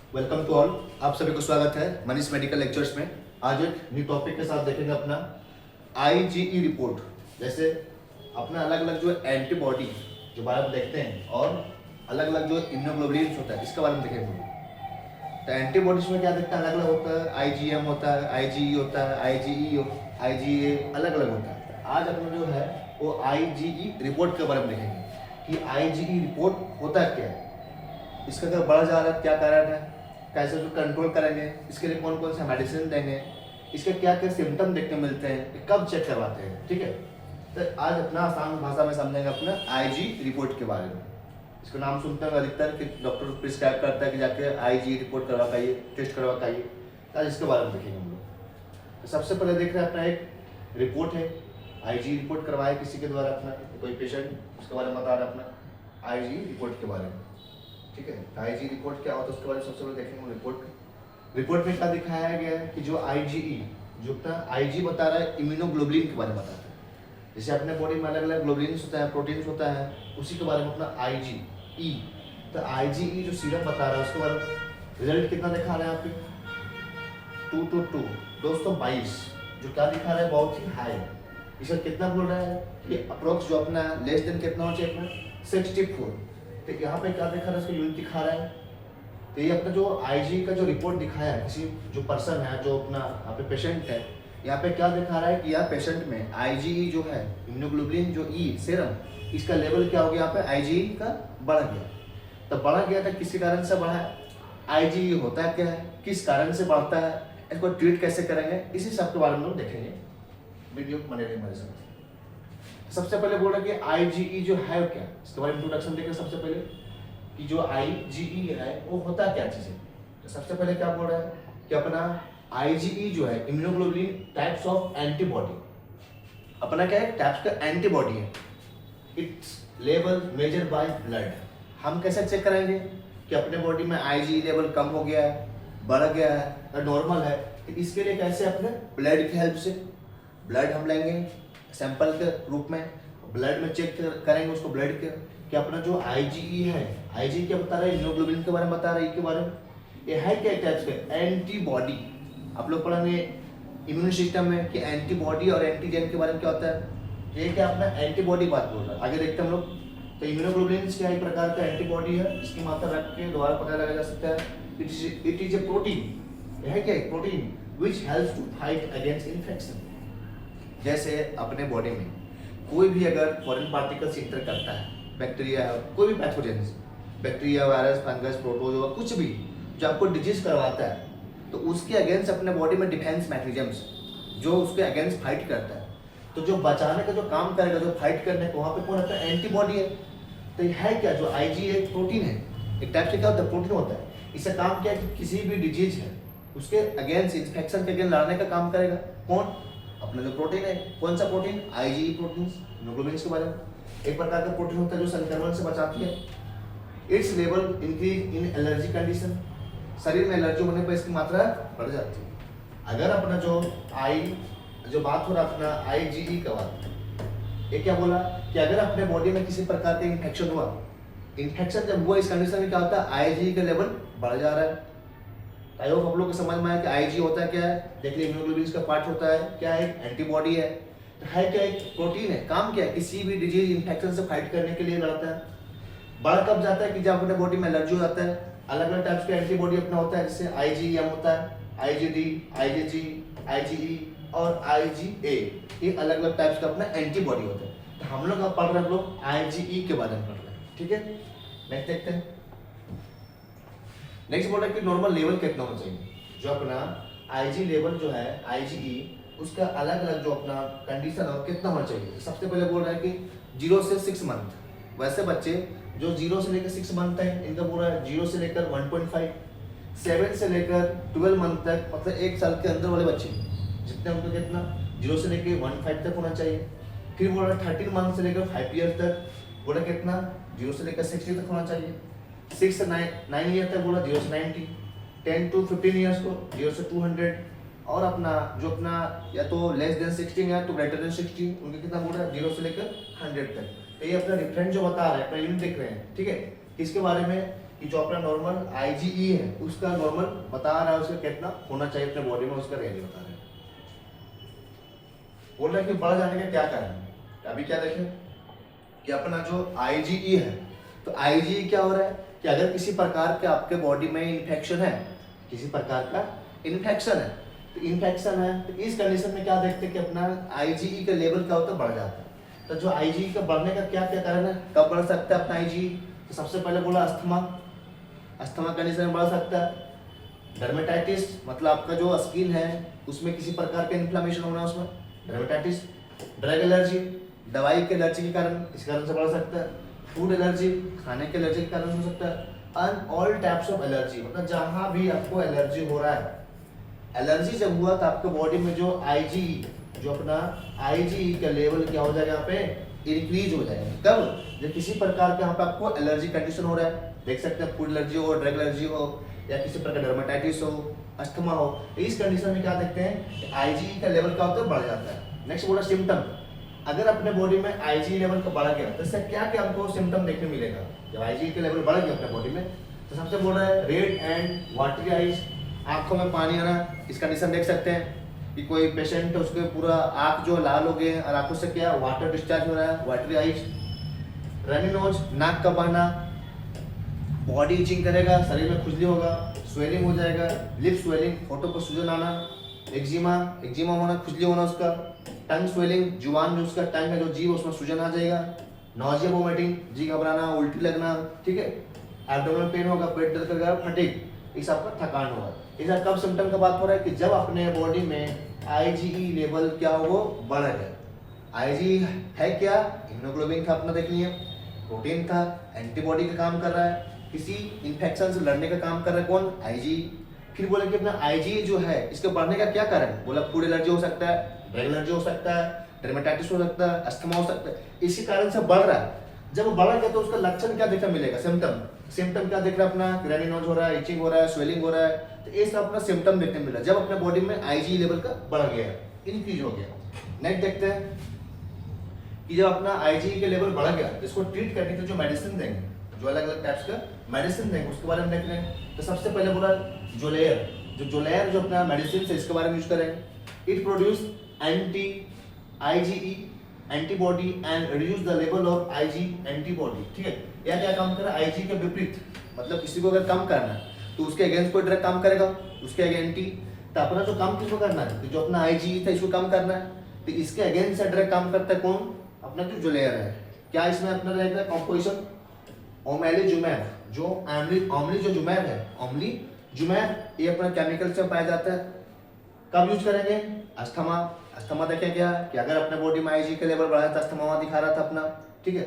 Welcome to all. आप सभी को स्वागत है मनीष मेडिकल लेक्चर्स में। आज एक न्यू टॉपिक के साथ देखेंगे अपना आईजीई रिपोर्ट। जैसे अपना अलग अलग जो एंटीबॉडी जो बारे में देखते हैं और अलग अलग जो इम्यूनोग्लोबुलिन्स होता है इसके बारे में देखेंगे। तो एंटीबॉडीज में क्या देखते हैं, अलग अलग होता है। आईजीएम होता है, आईजीई होता है, आईजीई, आईजीए, अलग अलग होता है। तो आज अपना जो है वो आईजीई रिपोर्ट के बारे में देखेंगे कि आईजीई रिपोर्ट होता क्या है, इसका अगर बढ़ जा रहा है क्या कारण है, कैसे उसको कंट्रोल करेंगे, इसके लिए कौन कौन सा मेडिसिन देंगे, इसके क्या क्या सिम्टम देखने मिलते हैं, कब चेक करवाते हैं। ठीक है, तो आज अपना आसान भाषा में समझेंगे अपना आईजी रिपोर्ट के बारे में। इसका नाम सुनते हैं अधिकतर कि डॉक्टर प्रिस्क्राइब करता है कि जाके आईजी रिपोर्ट करवा के टेस्ट करवा के। तो आज इसके बारे में देखेंगे हम लोग। तो सबसे पहले देख रहे हैं अपना एक रिपोर्ट है, आईजी रिपोर्ट करवाए किसी के द्वारा, अपना कोई पेशेंट, उसके बारे में बता रहा है अपना आईजी रिपोर्ट के बारे में। ठीक है, आईजी रिपोर्ट क्या होता है उसके बारे में सबसे पहले देखेंगे। रिपोर्ट में क्या दिखाया गया है कि जो आईजीई, जो अपना आईजी बता रहा है इम्यूनोग्लोबुलिन के बारे में बताता है। जैसे अपने बॉडी में अलग अलग ग्लोबुलिन्स होता है, प्रोटीन्स होता है, उसी के बारे में अपना आईजीई। तो आईजीई जो सीरम बता रहा है उसके बारे में रिजल्ट कितना दिखा रहा है यहाँ पे 222 222, जो क्या दिखा रहा है बहुत ही हाई। इसका कितना बोल रहा है कि अप्रोक्स जो अपना लेस देन कितना होना चाहिए अपना 64। तो यहाँ पे क्या दिखा रहा है, इसका यूनिट दिखा रहा है। तो ये अपना जो आईजी का जो रिपोर्ट दिखाया है, किसी जो पर्सन है जो अपना यहाँ पे पेशेंट है, यहाँ पे क्या दिखा रहा है कि यहाँ पेशेंट में आईजीई जो है इम्यूनोग्लोबुलिन जो ई सीरम, इसका लेवल क्या हो गया, यहाँ पे आईजीई का बढ़ गया। तो बढ़ गया था किसी कारण से बढ़ा है, आईजीई होता है क्या है, किस कारण से बढ़ता है, इसको ट्रीट कैसे करेंगे, इसी सब के बारे में लोग देखेंगे वीडियो बने रहे हमारे साथ। सबसे पहले बोल रहा है कि आईजीई जो है क्या, इसके बारे में इंट्रोडक्शन देखें सबसे पहले कि जो आईजीई है वो होता क्या चीज है। तो सबसे पहले क्या बोल रहा है कि अपना आईजीई जो है इम्यूनोग्लोबुलिन टाइप्स ऑफ एंटीबॉडी, अपना क्या है टाइप्स का एंटीबॉडी है। It's level measure by blood. हम कैसे चेक करेंगे कि अपने बॉडी में आईजीई लेवल कम हो गया है, बढ़ गया है या नॉर्मल है। तो इसके लिए कैसे, अपने ब्लड की हेल्प से ब्लड हम लेंगे सैंपल के रूप में, ब्लड में चेक करेंगे उसको ब्लड के कि अपना जो आईजीई है, आईजी क्या बता रहा है, इम्यूनोग्लोबुलिन के बारे में बता रहा है, के बारे में ये है क्या टाइप्स के एंटीबॉडी। आप लोग पढ़ेंगे इम्यून सिस्टम में कि एंटीबॉडी और एंटीजन के बारे में क्या होता है। ये क्या अपना एंटीबॉडी बात बोल रहा है, आगे देखते हैं हम लोग। तो इम्यूनोग्लोबुलिन क्या एक प्रकार का एंटीबॉडी है, इसकी मात्रा रख के द्वारा पता लगाया जा सकता है। इट इज ए प्रोटीन, यह है क्या एक protein which helps to fight against infection. जैसे अपने बॉडी में कोई भी अगर फॉरेन पार्टिकल्स इंटर करता है, बैक्टीरिया है, कोई भी pathogen, bacteria, virus, fungus, protozoa, कुछ भी जो आपको डिजीज करवाता है, तो उसके अगेंस्ट अपने बॉडी में डिफेंस मैकेनिज्म्स जो उसके अगेंस्ट फाइट करता है। तो जो बचाने का जो काम करेगा, जो फाइट करने का, वहाँ पे कौन होता है, एंटीबॉडी है। तो ये है क्या, जो आईजी एक प्रोटीन है, एक टाइप से क्या होता है प्रोटीन होता है। इसका काम क्या है कि किसी भी डिजीज है उसके अगेंस्ट, इन्फेक्शन के अगेंस्ट लड़ने का काम करेगा। कौन, अपना जो प्रोटीन है। कौन सा प्रोटीन, आईजीई प्रोटीन, इम्यूनोग्लोबुलिन के बारे में एक प्रकार का प्रोटीन होता है जो संक्रमण से बचाती है। It's level increase in allergy condition, शरीर में एलर्जी होने पर इसकी मात्रा बढ़ जाती है। अगर अपना जो बात हो रहा अपना आईजीई का बात, ये क्या बोला कि अगर अपने बॉडी में किसी प्रकार का इन्फेक्शन हुआ, इन्फेक्शन जब हुआ इस कंडीशन में क्या होता है, आईजीई का लेवल बढ़ जा रहा है। आई होप आप लोग को समझ में आया कि आईजी होता है क्या है। देखिए इम्यूनोग्लोबुलिन का पार्ट होता है क्या है, एंटीबॉडी है। तो है क्या, एक प्रोटीन है, काम क्या है, किसी भी डिजीज इन्फेक्शन से फाइट करने के लिए लड़ता है। बढ़ कब जाता है कि जब अपने बॉडी में एलर्जी हो जाता है। अलग अलग टाइप्स के एंटीबॉडी अपना होता है, जैसे आईजीएम होता है, आईजीडी, आईजीजी, आईजीई और आईजीए, ये अलग अलग टाइप्स का अपना एंटीबॉडी होता है। तो हम लोग अब पढ़ रहे हैं, हम लोग आईजीई के बारे में पढ़ रहे हैं। ठीक है, नेक्स्ट देखते हैं। नेक्स्ट बोल रहा है कि नॉर्मल लेवल कितना होना चाहिए। जो अपना आईजी लेवल जो है, आईजीई, उसका अलग अलग जो अपना कंडीशन है कितना होना चाहिए। सबसे पहले बोल रहा है कि 0 से 6 मंथ। वैसे बच्चे जो 0 से लेकर 6 मंथ है, इनका पूरा 0 से लेकर 1.5, 7 से लेकर 12 मंथ तक, मतलब 1 साल के अंदर वाले बच्चे जितने उनको कितना 0 से लेकर 1.5 तक होना चाहिए। फिर बोल रहा है 13 मंथ से लेकर 5 ईयर तक, बोला कितना 0 से लेकर 60 तक होना चाहिए। 6 से 9 ईयर तक बोला 0 से 90, 10 to 15 ईयर्स को 0 से 200, और अपना जो अपना या तो लेस देन 16 है तो ग्रेटर देन 60, उनके कितना बोल रहा है 0 से लेकर 100 तक। तो ये अपना रेफरेंस जो बता रहा है, अपना यूनिट देख रहे हैं। ठीक है, किसके बारे में, कि जो अपना नॉर्मल आईजीई है उसका नॉर्मल बता रहा है उसका कितना होना चाहिए अपने बॉडी में, उसका रेंज बता रहा है। बोल रहा है कि बढ़ जाने का क्या कारण है। अभी क्या देखें कि अपना जो आईजीई है, तो आईजीई क्या हो रहा है कि अगर किसी प्रकार के आपके बॉडी में इन्फेक्शन है, किसी प्रकार का इन्फेक्शन है, तो इन्फेक्शन है तो इस कंडीशन में क्या देखते हैं कि अपना आईजीई का लेवल क्या होता है, बढ़ जाता है। तो जो आईजीई का बढ़ने का क्या क्या कारण है, कब बढ़ सकता है अपना आईजीई, तो सबसे पहले बोला अस्थमा, अस्थमा कंडीशन में बढ़ सकता है। डर्मेटाइटिस मतलब आपका जो स्किन है उसमें किसी प्रकार का इन्फ्लेमेशन होना, उसमें डर्मेटाइटिस। ड्रग एलर्जी, दवाई के एलर्जी के कारण, इस कारण से बढ़ सकता है। फूड एलर्जी, खाने के एलर्जी के कारण हो सकता है। And all types of allergy, मतलब जहां भी आपको एलर्जी हो रहा है, एलर्जी जब हुआ तो आपके बॉडी में जो आईजीई, जो अपना आईजीई का लेवल क्या हो जाएगा यहाँ पे, इंक्रीज हो जाएगा। कब, जब किसी प्रकार का यहाँ पे आपको एलर्जी कंडीशन हो रहा है, देख सकते हैं फूड एलर्जी हो, ड्रग एलर्जी हो, या किसी प्रकार डर्मेटाइटिस हो, अस्थमा हो, तो इस कंडीशन में क्या देखते हैं कि आईजीई का लेवल क्या होता है, बढ़ जाता है। नेक्स्ट बोला सिम्टम, अगर अपने बॉडी में आईजीई लेवल का बढ़ गया तो इससे क्या क्या हमको सिम्टम देखने मिलेगा। जब आईजीई का लेवल बढ़ गया अपने बॉडी में तो सबसे बोल रहा है रेड एंड वाटरी आइज, आंखों में पानी आना, इस कंडीशन देख सकते हैं कि कोई पेशेंट है उसके पूरा आंख जो लाल हो गए और आंखों से क्या वाटर डिस्चार्ज हो रहा है, वाटरी आइज। रनी नोज, नाक का बहना, बॉडी इचिंग करेगा, शरीर में खुजली होगा, स्वेलिंग हो जाएगा, लिप स्वेलिंग, होठों पर सूजन आना, एक्जिमा, एक्जिमा होना, खुजली होना उसका, टंग स्वेलिंग, जुबान जो उसका टंग है जो जीभ उसमें सूजन आ जाएगा, नॉजिया वोमिटिंग, जी घबराना, उल्टी लगना, ठीक है, एब्डोमेनल पेन होगा, पेट दर्द करेगा, फटीग, इस आपका थकान होगा। इस कब सिम्टम का बात हो रहा है कि जब अपने बॉडी में आईजीई लेवल क्या हो वो बढ़ गया। आईजीई है क्या, हीमोग्लोबिन था अपना देख लिए, प्रोटीन था, एंटीबॉडी का काम कर रहा है, किसी इन्फेक्शन से लड़ने का काम कर रहा है, कौन, आईजीई। फिर बोले कि अपना आईजीई जो है इसके बढ़ने का क्या कारण, बोला फूड एलर्जी हो सकता है, ड्रग एलर्जी हो सकता है, डर्मेटाइटिस हो सकता है, अस्थमा हो सकता है, इसी कारण से बढ़ रहा है। जब वो बढ़ गया तो उसका लक्षण क्या देखने मिलेगा, सिम्टम, सिम्टम क्या देख रहा है अपना, ग्रैनी नोज हो रहा है, इचिंग हो रहा है, स्वेलिंग हो रहा है, तो ये सब अपना सिम्टम देखने मिला जब अपने बॉडी में आईजीई लेवल का बढ़ गया, इंक्रीज हो गया। नेक्स्ट देखते हैं कि जब अपना आईजीई का लेवल बढ़ गया तो इसको ट्रीट करने के लिए जो मेडिसिन देंगे, जो अलग अलग टाइप्स का मेडिसिन देंगे उसके बारे में देख रहे हैं। तो सबसे पहले बोला जोलेयर, जोलेयर जो अपना मेडिसिन है इसके बारे में यूज करेंगे। It produce anti IgE antibody and reduce the level of IG antibody, ठीक है। यह क्या काम कर रहा है, आईजी के विपरीत, मतलब किसी को अगर कम करना है तो उसके अगेंस्ट कोई ड्रग काम करेगा, उसके एंटी, तो अपना जो काम किसको करना है, तो जो अपना आईजी था इसको कम करना है, तो इसके अगेंस्ट से ड्रग काम करता है कौन, अपना जो जोलेयर है। क्या इसमें अपना रहेगा कॉम्पोजिशन, ओमेलिजुमैब, जो ओमली जो जुमैब है, ओमलीजुमैब, ये अपना केमिकल से पाया जाता है। कब यूज करेंगे, अस्थमा, अस्थमा देखें क्या कि अगर अपने बॉडी में आईजी का लेवल बढ़ा था, अस्थमा वहां दिखा रहा था अपना, ठीक है।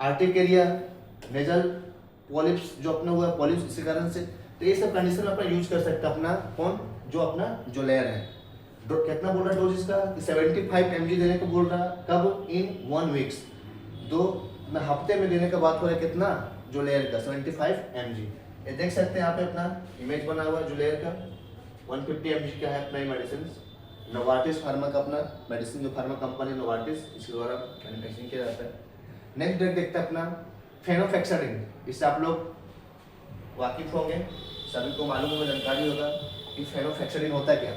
आर्टिकेरिया, नेजल पॉलिप्स जो अपना हुआ पॉलिप्स, इसी कारण से, तो ये सब कंडीशन में अपना यूज कर सकता है अपना कौन, जो अपना जो लेयर है। कितना बोल रहा है डोज इसका, 75 mg देने को बोल रहा है, कब, इन 1 वीक्स, 2 हफ्ते में देने का बात हो रहा है, कितना, जो लेयर का 75 mg। ये देख सकते हैं यहाँ पे अपना इमेज बना हुआ है जो लेयर का, 150 mg का है अपना ये मेडिसिन। नोवार्टिस फार्मा का अपना मेडिसिन, जो फार्मा कंपनी नोवार्टिस, इसके द्वारा मैन्युफैक्चरिंग किया जाता है। नेक्स्ट ड्रग देखते हैं अपना फेनोफेक्साडिन, इससे आप लोग वाकिफ होंगे, सभी को मालूम होगा, जानकारी होगा कि फेनोफेक्साडिन होता है क्या।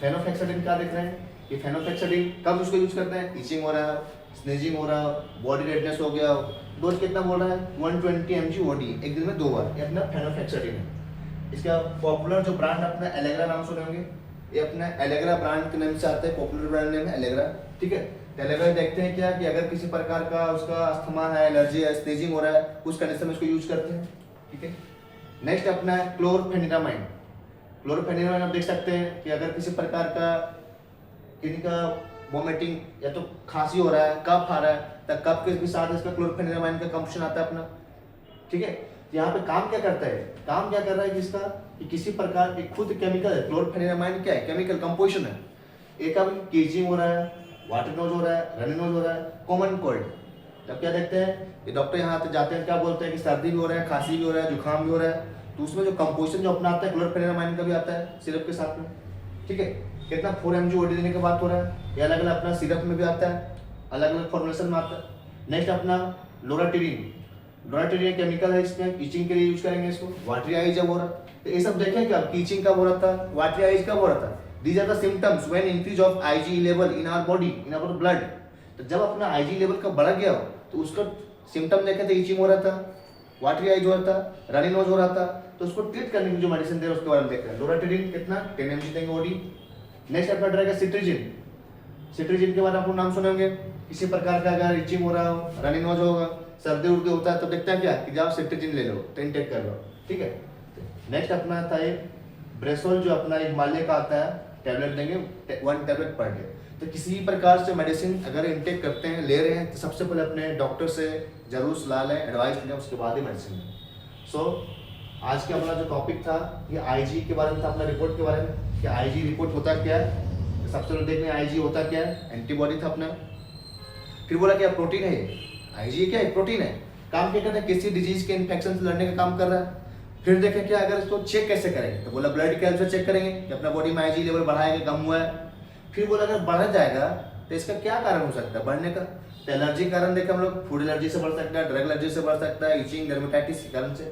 फेनोफेक्साडिन क्या देख रहे हैं कि फेनोफेक्साडिन कब उसको यूज करते हैं, इचिंग हो रहा है, स्नेजिंग हो रहा है, बॉडी रेडनेस हो गया, डोज कितना बोल रहा है, 120 mg OD, एक दिन में 2 बार, ये अपना फेनोफेक्साडिन है। इसका पॉपुलर जो ब्रांड अपना एलेग्रा नाम सुने होंगे, ये अपना एलेग्रा ब्रांड के नाम से आता है, पॉपुलर ब्रांड नेम है एलेग्रा, ठीक है। एलेग्रा देखते हैं क्या कि अगर किसी प्रकार का उसका अस्थमा है, एलर्जी है, स्नेजिंग हो रहा है, उस कंडीशन में इसको यूज करते हैं, ठीक है। नेक्स्ट अपना है क्लोरफेनिरामाइन। क्लोरफेनिरामाइन आप देख सकते हैं कि अगर किसी प्रकार का इनका वोमिटिंग या तो खांसी हो रहा है, कफ आ रहा है, तो कफ के भी साथ इसका क्लोरफेनिरामाइन का कंपोजिशन आता है अपना, ठीक है। यहाँ पे काम क्या करता है, काम क्या कर रहा है कि इसका कि किसी प्रकार की खुद केमिकल है, क्लोरफेनिरामाइन क्या है, केमिकल कंपोजिशन है। एक अब कीजिंग हो रहा है, वाटर नोज हो रहा है, रनी नोज हो रहा है, कॉमन कोल्ड, तब क्या देखते हैं कि डॉक्टर यहाँ जाते हैं, क्या बोलते हैं कि सर्दी भी हो रहा है, खांसी भी हो रहा है, जुकाम भी हो रहा है, तो उसमें जो कंपोजिशन जो अपना आता है क्लोरफेनिरामाइन का भी आता है सिरप के साथ में, ठीक है। कितना 4 mg OD देने की बात हो रहा है, ये अलग अलग अपना सिरप में भी आता है, अलग अलग फॉर्मुलेशन में आता है। नेक्स्ट अपना लोराटिडिन, लोराटिनिन केमिकल है इसमें, ईचिंग के लिए यूज करेंगे इसको। वाटरी आइज जब हो रहा तो ये सब देखें कि अब ईचिंग कब हो रहा था, वाटरी आइज कब हो रहा था। These are the symptoms when increase of IG level in our body, in our blood. तो जब अपना आईजी लेवल का बढ़ गया हो तो उसका सिम्टम देखे थे, ईचिंग हो रहा था, वाटरी आइज हो रहा था, रनी नोज हो रहा था, तो उसको ट्रीट करने की जो मेडिसिन दे रहे उसके बारे में देख रहे हैं। लोराटिनिन कितना 10 mg देंगे ओडी। नेक्स्ट अपना रहेगा सिट्रिजिन। सिट्रिजिन के बारे में आप लोग नाम सुनेंगे, किसी प्रकार का अगर इचिंग हो रहा हो, रनी नोज होगा, सर्दी उर्दी होता है तो देखते हैं क्या कि जाओ सिट्रिजिन ले लो, तो इनटेक कर लो, ठीक है। नेक्स्ट अपना था एक ब्रेसोल, जो अपना एक हिमालय का आता है, टैबलेट देंगे 1 टैबलेट पर डे। तो किसी भी प्रकार से मेडिसिन अगर इनटेक करते हैं, ले रहे हैं, तो सबसे पहले अपने डॉक्टर से जरूर सलाह लें, एडवाइस लें, उसके बाद ही मेडिसिन लें। सो आज का अपना जो टॉपिक था ये आईजी के बारे में था, अपना रिपोर्ट के बारे में कि आईजी रिपोर्ट होता क्या है। सबसे पहले देखने आईजी होता क्या है, एंटीबॉडी था अपना। फिर बोला क्या प्रोटीन है ये, आईजी क्या है, प्रोटीन है, काम क्या करता है, किसी डिजीज के इन्फेक्शन से लड़ने का काम कर रहा है। फिर देखें क्या अगर इसको चेक कैसे करेंगे, तो बोला ब्लड कैल्शियम चेक करेंगे कि अपना बॉडी में आईजी लेवल बढ़ा है कि कम हुआ है। फिर बोला अगर बढ़ जाएगा तो इसका क्या कारण हो सकता है बढ़ने का, तो एलर्जी कारण देखें हम लोग, फूड एलर्जी से बढ़ सकता है, ड्रग एलर्जी से बढ़ सकता है, इचिंग डर्मेटाइटिस के कारण से।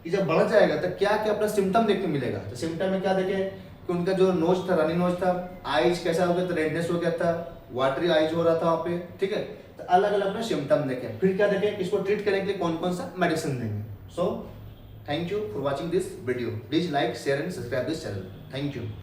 कि जब बढ़ जाएगा तो क्या क्या अपना सिम्टम देखने मिलेगा, तो सिम्टम में क्या देखें कि उनका जो नोज था, रनी नोज था, आइज कैसा हो गया, तो रेडनेस हो गया था, वाटरी आइज हो रहा था वहाँ पे, ठीक है। तो अलग अलग अपने सिम्टम देखें, फिर क्या देखें इसको ट्रीट करने के लिए कौन कौन सा मेडिसिन देंगे। So thank you for watching this video, please like share and subscribe this channel, thank you.